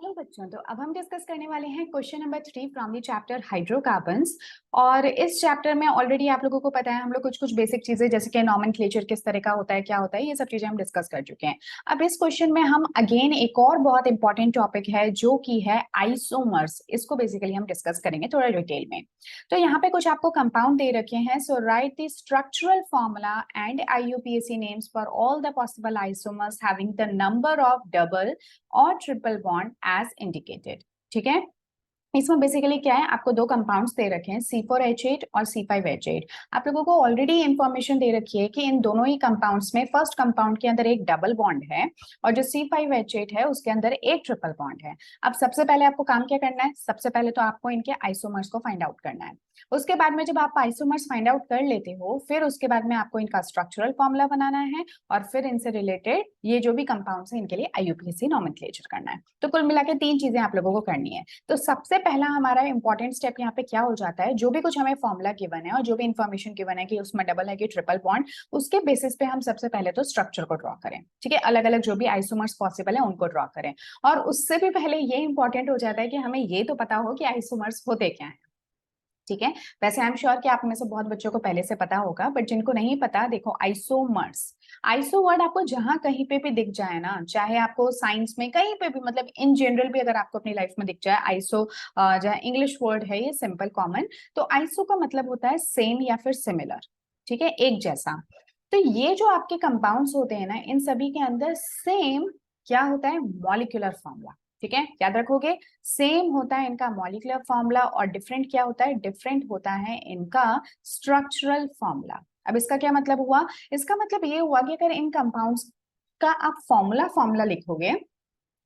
Hello बच्चों, तो अब हम डिस्कस करने वाले हैं question number 3 from the chapter hydrocarbons. और इस चैप्टर में ऑलरेडी आप लोगों को पता है, हम लोग कुछ कुछ बेसिक चीजें जैसे कि नॉमेनक्लेचर किस तरह का होता है, क्या होता है, ये सब चीजें हम डिस्कस कर चुके हैं। अब इस क्वेश्चन में हम अगेन एक और बहुत इंपॉर्टेंट टॉपिक है जो कि है आइसोमर्स। इसको बेसिकली हम डिस्कस करेंगे थोड़ा डिटेल में। तो यहाँ पे कुछ आपको कंपाउंड दे रखे हैं। So right the structural formula and IUPAC names for all the possible isomers having the number of double और ट्रिपल बॉन्ड एज इंडिकेटेड। ठीक है, इसमें बेसिकली क्या है, आपको दो कंपाउंड्स दे रखे हैं C4H8 और C5H8। आप लोगों को ऑलरेडी इंफॉर्मेशन दे रखी है कि इन दोनों ही कंपाउंड्स में फर्स्ट कंपाउंड के अंदर एक डबल बॉन्ड है और जो C5H8 है उसके अंदर एक ट्रिपल बॉन्ड है। अब सबसे पहले आपको काम क्या करना है, सबसे पहले तो आपको इनके आइसोमर्स को फाइंड आउट करना है। उसके बाद में जब आप आइसोमर्स फाइंड आउट कर लेते हो, फिर उसके बाद में आपको इनका स्ट्रक्चरल फॉर्मूला बनाना है और फिर इनसे रिलेटेड ये जो भी कंपाउंड्स हैं इनके लिए आईयूपीएसी नॉमेनक्लेचर करना है। तो कुल मिला के तीन चीजें आप लोगों को करनी है। तो सबसे पहला हमारा इंपॉर्टेंट स्टेप यहाँ पे क्या हो जाता है, जो भी कुछ हमें फॉर्मूला गिवन है और जो भी इंफॉर्मेशन गिवन है कि उसमें डबल है कि ट्रिपल बॉन्ड, उसके बेसिस पे हम सबसे पहले तो स्ट्रक्चर को ड्रॉ करें। ठीक है, अलग अलग जो भी आइसोमर्स पॉसिबल है उनको ड्रॉ करें। और उससे भी पहले ये इंपॉर्टेंट हो जाता है कि हमें ये तो पता हो कि आइसोमर्स होते क्या है। ठीक है, वैसे आई एम श्योर कि आप में से बहुत बच्चों को पहले से पता होगा, बट जिनको नहीं पता, देखो आइसोमर्स, आइसो वर्ड आपको जहां कहीं पे भी दिख जाए ना, चाहे आपको साइंस में कहीं पे भी, मतलब इन जनरल भी अगर आपको अपनी लाइफ में दिख जाए आइसो, जहाँ इंग्लिश वर्ड है ये सिंपल कॉमन, तो आइसो का मतलब होता है सेम या फिर सिमिलर। ठीक है, एक जैसा। तो ये जो आपके कंपाउंड्स होते हैं ना, इन सभी के अंदर सेम क्या होता है, मॉलिक्यूलर फॉर्मूला। ठीक है, याद रखोगे, सेम होता है इनका मॉलिक्यूलर फॉर्मूला और डिफरेंट क्या होता है, डिफरेंट होता है इनका स्ट्रक्चरल फॉर्मूला। अब इसका क्या मतलब हुआ, इसका मतलब ये हुआ कि अगर इन कंपाउंड्स का आप फॉर्मूला फॉर्मूला लिखोगे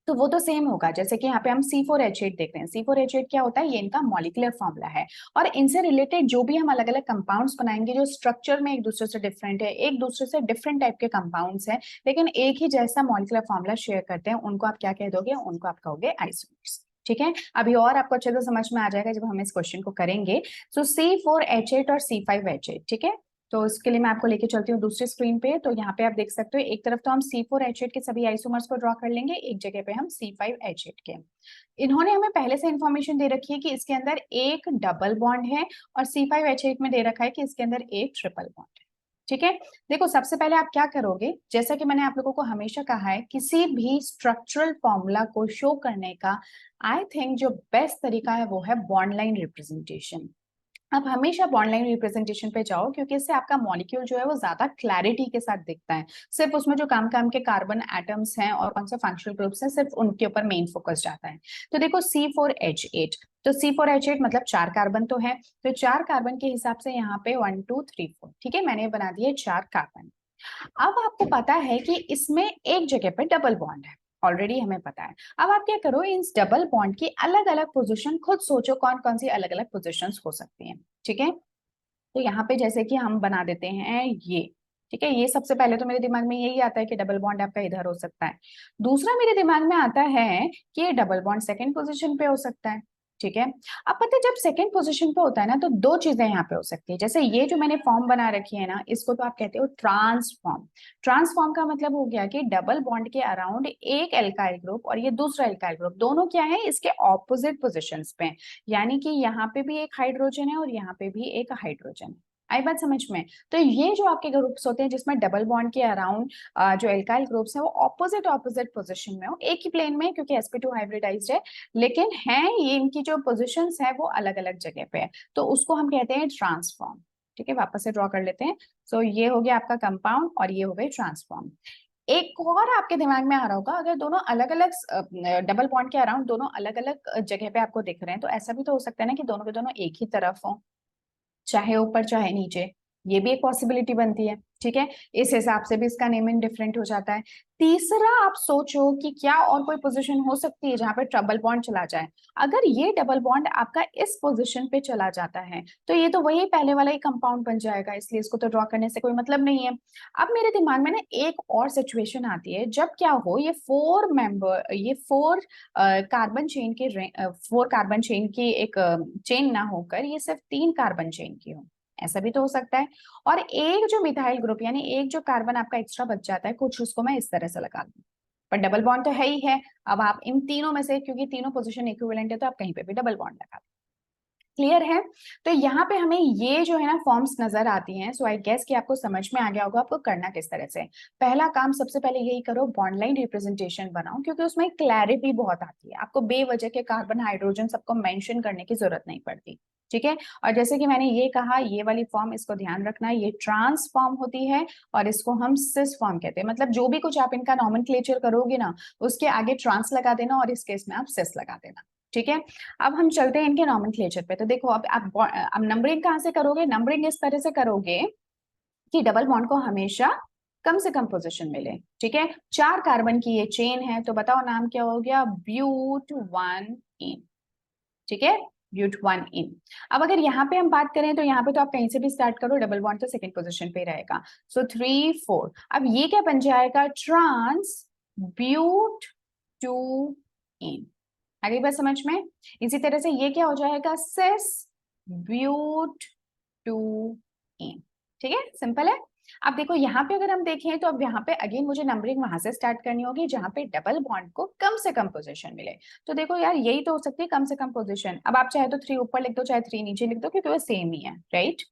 तो वो तो सेम होगा। जैसे कि यहाँ पे हम C4H8 देख रहे हैं, C4H8 क्या होता है, ये इनका मॉलिक्यूलर फॉर्मूला है। और इनसे रिलेटेड जो भी हम अलग अलग कंपाउंड्स बनाएंगे जो स्ट्रक्चर में एक दूसरे से डिफरेंट है, एक दूसरे से डिफरेंट टाइप के कंपाउंड्स हैं लेकिन एक ही जैसा मॉलिक्यूलर फॉर्मूला शेयर करते हैं, उनको आप क्या कह दोगे, उनको आप कहोगे आइसोमर्स। ठीक है, अभी और आपको अच्छे से समझ में आ जाएगा जब हम इस क्वेश्चन को करेंगे। सो C4H8 और C5H8, ठीक है। तो इसके लिए मैं आपको लेके चलती हूँ दूसरी स्क्रीन पे। तो यहाँ पे आप देख सकते हो, एक तरफ तो हम C4H8 के सभी आइसोमर्स को ड्रॉ कर लेंगे, एक जगह पे हम C5H8 के। इन्होंने हमें पहले से इंफॉर्मेशन दे रखी है कि इसके अंदर एक डबल बॉन्ड है और C5H8 में दे रखा है कि इसके अंदर एक ट्रिपल बॉन्ड है। ठीक है, देखो सबसे पहले आप क्या करोगे, जैसा कि मैंने आप लोगों को हमेशा कहा है, किसी भी स्ट्रक्चरल फॉर्मूला को शो करने का आई थिंक जो बेस्ट तरीका है वो है बॉन्ड लाइन रिप्रेजेंटेशन। आप हमेशा बॉन्ड लाइन रिप्रेजेंटेशन पे जाओ, क्योंकि इससे आपका मॉलिक्यूल जो है वो ज्यादा क्लैरिटी के साथ दिखता है। सिर्फ उसमें जो काम काम के कार्बन एटम्स हैं और कौन से फंक्शनल ग्रुप्स हैं, सिर्फ उनके ऊपर मेन फोकस जाता है। तो देखो C4H8, तो C4H8 मतलब चार कार्बन तो है, तो चार कार्बन के हिसाब से यहाँ पे 1 2 3 4, ठीक है, मैंने बना दिए चार कार्बन। अब आपको पता है कि इसमें एक जगह पे डबल बॉन्ड है, ऑलरेडी हमें पता है। अब आप क्या करो, इस डबल बॉन्ड की अलग अलग पोजीशन खुद सोचो, कौन कौन सी अलग अलग पोजीशंस हो सकती हैं। ठीक है, तो यहाँ पे जैसे कि हम बना देते हैं ये। ठीक है, ये सबसे पहले तो मेरे दिमाग में यही आता है कि डबल बॉन्ड आपका इधर हो सकता है। दूसरा मेरे दिमाग में आता है कि ये डबल बॉन्ड सेकंड पोजीशन पे हो सकता है। ठीक है, अब पता है जब सेकंड पोजीशन पे होता है ना, तो दो चीजें यहाँ पे हो सकती है। जैसे ये जो मैंने फॉर्म बना रखी है ना, इसको तो आप कहते हो ट्रांसफॉर्म। ट्रांसफॉर्म का मतलब हो गया कि डबल बॉन्ड के अराउंड एक एल्काइल ग्रुप और ये दूसरा एल्काइल ग्रुप, दोनों क्या है, इसके ऑपोजिट पोजिशन पे। यानी कि यहाँ पे भी एक हाइड्रोजन है और यहाँ पे भी एक हाइड्रोजन है। आई बात समझ में? तो ये जो आपके ग्रुप्स होते हैं जिसमें डबल बॉन्ड के अराउंड जो एल्काइल ग्रुप्स हैं वो ऑपोजिट ऑपोजिट पोजीशन में हो, एक ही प्लेन में, क्योंकि sp2 हाइब्रिडाइज्ड है, लेकिन है ये इनकी जो पोजीशंस है वो अलग अलग जगह पे है, तो उसको हम कहते हैं ट्रांसफॉर्म। ठीक है, वापस से ड्रॉ कर लेते हैं। सो ये हो गया आपका कंपाउंड और ये हो गए ट्रांसफॉर्म। एक और आपके दिमाग में आ रहा होगा, अगर दोनों अलग अलग डबल बॉन्ड के अराउंड दोनों अलग अलग जगह पे आपको दिख रहे हैं, तो ऐसा भी तो हो सकता है ना कि दोनों के दोनों एक ही तरफ हो, चाहे ऊपर चाहे नीचे। ये भी एक पॉसिबिलिटी बनती है। ठीक है, इस हिसाब से भी इसका नेमिंग डिफरेंट हो जाता है। तीसरा आप सोचो कि क्या और कोई पोजीशन हो सकती है जहां पे डबल बॉन्ड चला जाए। अगर ये डबल बॉन्ड आपका इस पोजीशन पे चला जाता है तो ये तो वही पहले वाला ही कंपाउंड बन जाएगा, इसलिए इसको तो ड्रॉ करने से कोई मतलब नहीं है। अब मेरे दिमाग में ना एक और सिचुएशन आती है, जब क्या हो, ये फोर कार्बन चेन के, फोर कार्बन चेन की एक चेन ना होकर ये सिर्फ तीन कार्बन चेन की हो, ऐसा भी तो हो सकता है। और एक जो मिथाइल ग्रुप यानी एक जो कार्बन आपका एक्स्ट्रा बच जाता है, कुछ उसको मैं इस तरह से लगा दूं। पर डबल बॉन्ड तो है ही है। अब आप इन तीनों में से, क्योंकि तीनों पोजीशन इक्विवेलेंट है, तो आप कहीं पे भी डबल बॉन्ड लगा दो। क्लियर है? तो यहाँ पे हमें ये जो है ना फॉर्म्स नजर आती हैं। सो आई गेस कि आपको समझ में आ गया होगा आपको करना किस तरह से। पहला काम सबसे पहले यही करो, बॉन्ड लाइन रिप्रेजेंटेशन बनाओ, क्योंकि उसमें क्लैरिटी बहुत आती है। आपको बेवजह के कार्बन हाइड्रोजन सबको मेंशन करने की जरूरत नहीं पड़ती। ठीक है? और जैसे कि मैंने ये कहा, ये वाली फॉर्म इसको ध्यान रखना, ये ट्रांस फॉर्म होती है और इसको हम सिस फॉर्म कहते हैं। मतलब जो भी कुछ आप इनका नॉमेनक्लेचर करोगे ना, उसके आगे ट्रांस लगा देना और इस केस में आप सिस लगा देना। ठीक है? अब हम चलते हैं इनके नॉमेनक्लेचर पे। तो देखो, अब आप नंबरिंग कहाँ से करोगे? नंबरिंग इस तरह से करोगे कि डबल बॉन्ड को हमेशा कम से कम पोजीशन मिले। ठीक है? 4 कार्बन की ये चेन है, तो बताओ नाम क्या हो गया? ब्यूट 1 इन। ठीक है? ब्यूट 1 इन। अब अगर यहाँ पे हम बात करें तो यहाँ पे तो आप कहीं से भी स्टार्ट करो, डबल बॉन्ड तो सेकंड पोजीशन पे रहेगा। सो 3 4। अब ये क्या बन जाएगा? ट्रांस ब्यूट 2 इन। आगे बात समझ में? इसी तरह से ये क्या हो जाएगा? सिस ब्यूट 2 इन। ठीक है? सिंपल है। अब देखो यहाँ पे अगर हम देखें तो अब यहाँ पे अगेन मुझे नंबरिंग वहां से स्टार्ट करनी होगी जहां पे डबल बॉन्ड को कम से कम पोजीशन मिले। तो देखो यार, यही तो हो सकती है कम से कम पोजीशन। अब आप चाहे तो 3 ऊपर लिख दो, चाहे 3 नीचे लिख दो, क्योंकि वो सेम ही है। राइट?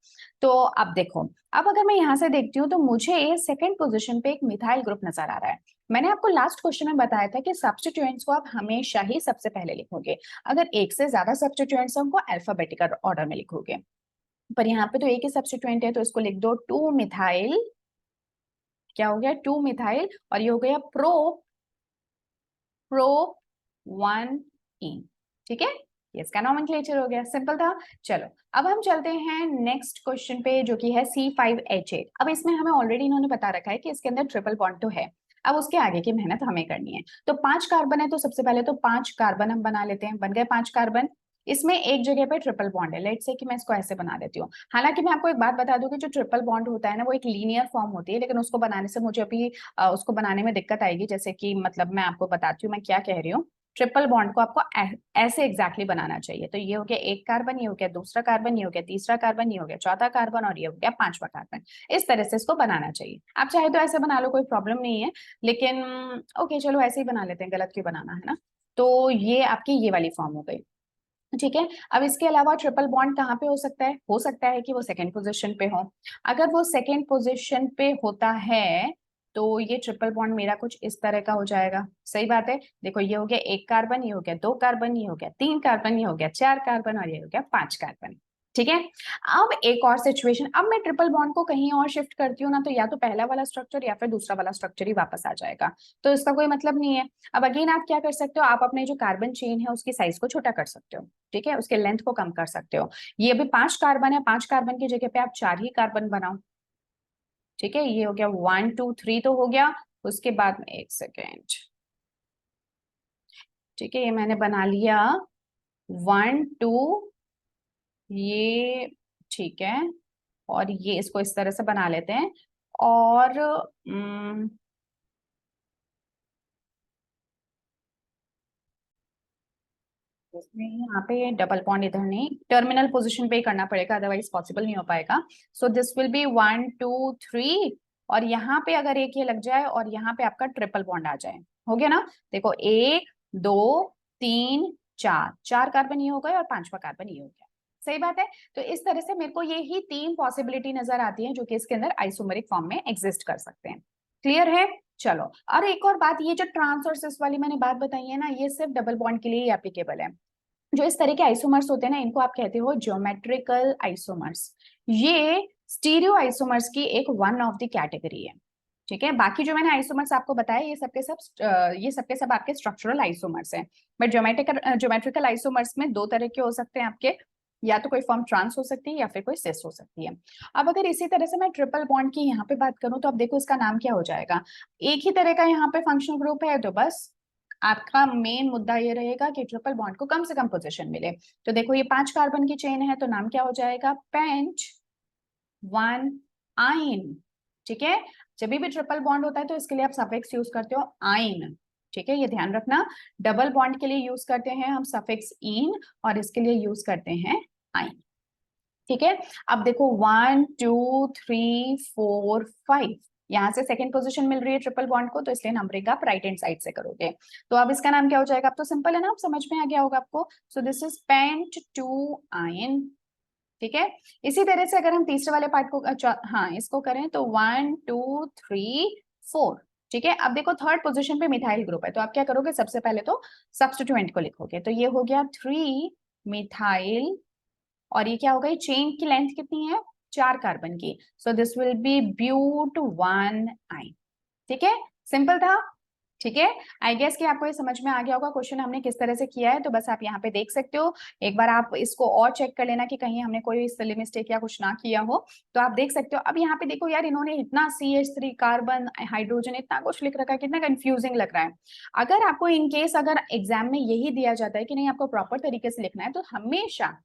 तो अब देखो, अब अगर मैं यहाँ से देखती हूँ तो मुझे सेकंड पोजीशन पे एक मिथाइल ग्रुप नजर आ रहा है। मैंने आपको लास्ट क्वेश्चन में बताया था कि सब्स्टिट्यूएंट्स को आप हमेशा ही सबसे पहले लिखोगे। अगर एक से ज्यादा सब्स्टिट्यूएंट्स हैं उनको अल्फाबेटिकल ऑर्डर में लिखोगे। पर यहाँ पे तो एक ही सब्स्टिट्यूएंट है, तो इसको लिख दो 2 मिथाइल। क्या हो गया? 2 मिथाइल। और ये हो गया प्रो प्रो 1 इन। ठीक है? ये इसका नॉमेनक्लेचर हो गया। सिंपल था। चलो अब हम चलते हैं नेक्स्ट क्वेश्चन पे, जो कि है C5H8। अब इसमें हमें ऑलरेडी इन्होंने बता रखा है कि इसके अंदर ट्रिपल बॉन्ड तो है। अब उसके आगे की मेहनत हमें करनी है। तो 5 कार्बन है, तो सबसे पहले तो 5 कार्बन हम बना लेते हैं। बन गए 5 कार्बन। इसमें एक जगह पे ट्रिपल बॉन्ड है। लेट्स से कि मैं इसको ऐसे बना देती हूँ। हालांकि मैं आपको एक बात बता दूं कि जो ट्रिपल बॉन्ड होता है ना, वो एक लीनियर फॉर्म होती है, लेकिन उसको बनाने से मुझे अभी उसको बनाने में दिक्कत आएगी। जैसे कि मतलब मैं आपको बताती हूँ मैं क्या कह रही हूँ। ट्रिपल बॉन्ड को आपको ऐसे एग्जैक्टली बनाना चाहिए। तो ये हो गया एक कार्बन, ये हो गया दूसरा कार्बन, ये हो गया तीसरा कार्बन, ये हो गया चौथा कार्बन, और ये हो गया पांचवा कार्बन। इस तरह से इसको बनाना चाहिए। आप चाहे तो ऐसे बना लो, कोई प्रॉब्लम नहीं है। लेकिन ओके, चलो ऐसे ही बना लेते हैं, गलत क्यों बनाना है ना। तो ये आपकी ये वाली फॉर्म हो गई। ठीक है? अब इसके अलावा ट्रिपल बॉन्ड कहाँ पे हो सकता है? हो सकता है कि वो सेकंड पोजीशन पे हो। अगर वो सेकंड पोजीशन पे होता है तो ये ट्रिपल बॉन्ड मेरा कुछ इस तरह का हो जाएगा। सही बात है। देखो, ये हो गया एक कार्बन, ये हो गया 2 कार्बन, ये हो गया 3 कार्बन, ये हो गया 4 कार्बन, और ये हो गया 5 कार्बन। ठीक है? अब एक और सिचुएशन, अब मैं ट्रिपल बॉन्ड को कहीं और शिफ्ट करती हूँ ना, तो या तो पहला वाला स्ट्रक्चर या फिर दूसरा वाला स्ट्रक्चर ही वापस आ जाएगा। तो इसका कोई मतलब नहीं है। अब अगेन आप क्या कर सकते हो? आप अपने जो कार्बन चेन है उसकी साइज को छोटा कर सकते हो। ठीक है? उसके लेंथ को कम कर सकते हो। ये अभी 5 कार्बन है, 5 कार्बन की जगह पे आप 4 ही कार्बन बनाओ। ठीक है? ये हो गया 1 2 3 तो हो गया। उसके बाद में एक सेकेंड। ठीक है? ये मैंने बना लिया 1 2। ये ठीक है। और ये इसको इस तरह से बना लेते हैं। और इसमें यहाँ पे डबल बॉन्ड इधर नहीं, टर्मिनल पोजीशन पे ही करना पड़ेगा, अदरवाइज पॉसिबल नहीं हो पाएगा। सो दिस विल बी 1 2 3। और यहाँ पे अगर एक ये लग जाए और यहाँ पे आपका ट्रिपल बॉन्ड आ जाए, हो गया ना? देखो, 1 2 3 4, 4 कार्बन ये हो गए और पांचवा कार्बन ये हो गया। सही बात है। तो इस तरह से मेरे को ये ही 3 पॉसिबिलिटी नजर आती है जो कि इसके अंदर आइसोमेरिक फॉर्म में एग्जिस्ट कर सकते हैं। क्लियर है? चलो, और एक और बात, ये जो ट्रांस और सिस वाली मैंने बात बताई है ना, ये सिर्फ डबल बॉन्ड के लिए ही एप्लीकेबल है। जो इस तरह के आइसोमर्स होते हैं ना, इनको आप कहते हो ज्योमेट्रिकल आइसोमर्स। ये स्टीरियो आइसोमर्स की एक वन ऑफ द कैटेगरी है। ठीक है? बाकी जो मैंने आइसोमर्स आपको बताया, ये सबके सब आपके स्ट्रक्चरल आइसोमर्स हैं। बट ज्योमेट्रिकल आइसोमर्स में दो तरह के हो सकते हैं आपके। या तो कोई फॉर्म ट्रांस हो सकती है या फिर कोई सिस हो सकती है। अब अगर इसी तरह से मैं ट्रिपल बॉन्ड की यहाँ पे बात करूं, तो अब देखो इसका नाम क्या हो जाएगा। एक ही तरह का यहाँ पे फंक्शनल ग्रुप है, तो बस आपका मेन मुद्दा ये रहेगा कि ट्रिपल बॉन्ड को कम से कम पोजीशन मिले। तो देखो, ये 5 कार्बन की चेन है, तो नाम क्या हो जाएगा? Paint 1 yne. ठीक है? जब भी ट्रिपल बॉन्ड होता है तो इसके लिए आप सफिक्स यूज करते हो आइन। ठीक है? ये ध्यान रखना। डबल बॉन्ड के लिए यूज करते हैं हम सफिक्स इन, और इसके लिए यूज करते हैं आइन। ठीक है? अब देखो 1 2 3 4 5, यहाँ से सेकंड पोजीशन मिल रही है ट्रिपल बॉन्ड को, तो इसलिए नंबरिंग आप राइट हैंड साइड से करोगे। तो अब इसका नाम क्या हो जाएगा? अब तो सिंपल है ना, आप समझ में आ गया होगा आपको। So this is pent two yne, ठीक है। इसी तरह से अगर हम तीसरे वाले पार्ट को हाँ इसको करें तो 1 2 3 4, ठीक है। अब देखो थर्ड पोजीशन पे मिथाइल ग्रुप है, तो आप क्या करोगे? सबसे पहले तो सब्स्टिट्यूएंट को लिखोगे, तो ये हो गया 3 मिथाइल, और ये क्या होगा? ये चेन की लेंथ कितनी है? 4 कार्बन की, so this will be but 1 yne, ठीक है। सिंपल था, ठीक है। आई गेस कि आपको ये समझ में आ गया होगा क्वेश्चन हमने किस तरह से किया है। तो बस आप यहाँ पे देख सकते हो, एक बार आप इसको और चेक कर लेना कि कहीं हमने कोई सिली मिस्टेक या कुछ ना किया हो, तो आप देख सकते हो। अब यहाँ पे देखो यार, इन्होंने इतना CH3 कार्बन हाइड्रोजन इतना कुछ लिख रखा है, कितना कंफ्यूजिंग लग रहा है। अगर आपको इनकेस अगर एग्जाम में यही दिया जाता है कि नहीं आपको प्रॉपर तरीके से लिखना है, तो हमेशा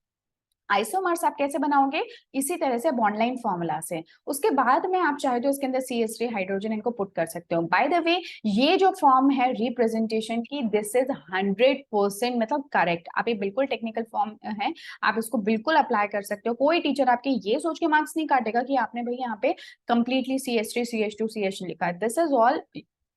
आइसोमर्स आप कैसे बनाओगे? इसी तरह से बॉन्डलाइन फॉर्मूला से। उसके बाद में आप चाहे तो इसके अंदर CH3 हाइड्रोजन इनको पुट कर सकते हो। बाय द वे, ये जो फॉर्म है रिप्रेजेंटेशन की, दिस इज 100% मतलब करेक्ट। आप ये बिल्कुल टेक्निकल फॉर्म है, आप इसको बिल्कुल अप्लाई कर सकते हो। कोई टीचर आपके ये सोच के मार्क्स नहीं काटेगा कि आपने भाई यहाँ पे कंप्लीटली CH3 CH2 CH लिखा है। दिस इज ऑल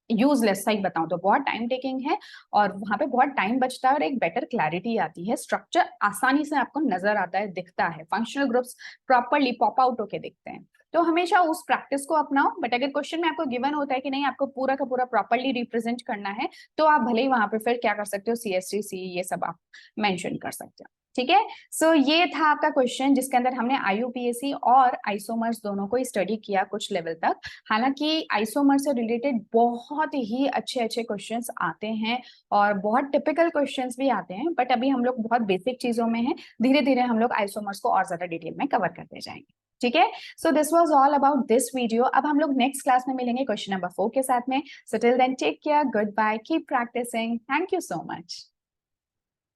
यूजलेस, सही बताऊं तो बहुत टाइम टेकिंग है, और वहां पे बहुत टाइम बचता है, और एक बेटर क्लैरिटी आती है, स्ट्रक्चर आसानी से आपको नजर आता है, दिखता है, functional groups properly pop out होके दिखते हैं। तो हमेशा उस प्रैक्टिस को अपनाओ। बट अगर क्वेश्चन में आपको गिवन होता है कि नहीं आपको पूरा का पूरा प्रॉपरली रिप्रेजेंट करना है, तो आप भले ही वहां पे फिर क्या कर सकते हो, CH3 C ये सब आप मेंशन कर सकते हो, ठीक है। सो ये था आपका क्वेश्चन जिसके अंदर हमने IUPAC और आइसोमर्स दोनों को स्टडी किया कुछ लेवल तक। हालांकि आइसोमर से रिलेटेड बहुत ही अच्छे अच्छे क्वेश्चंस आते हैं, और बहुत टिपिकल क्वेश्चंस भी आते हैं, बट अभी हम लोग बहुत बेसिक चीजों में हैं। धीरे धीरे हम लोग आइसोमर्स को और ज्यादा डिटेल में कवर करते जाएंगे, ठीक है। So this was all about this video. अब हम लोग नेक्स्ट क्लास में मिलेंगे क्वेश्चन नंबर 4 के साथ में। So till then take care, good bye, keep practising, thank you so much.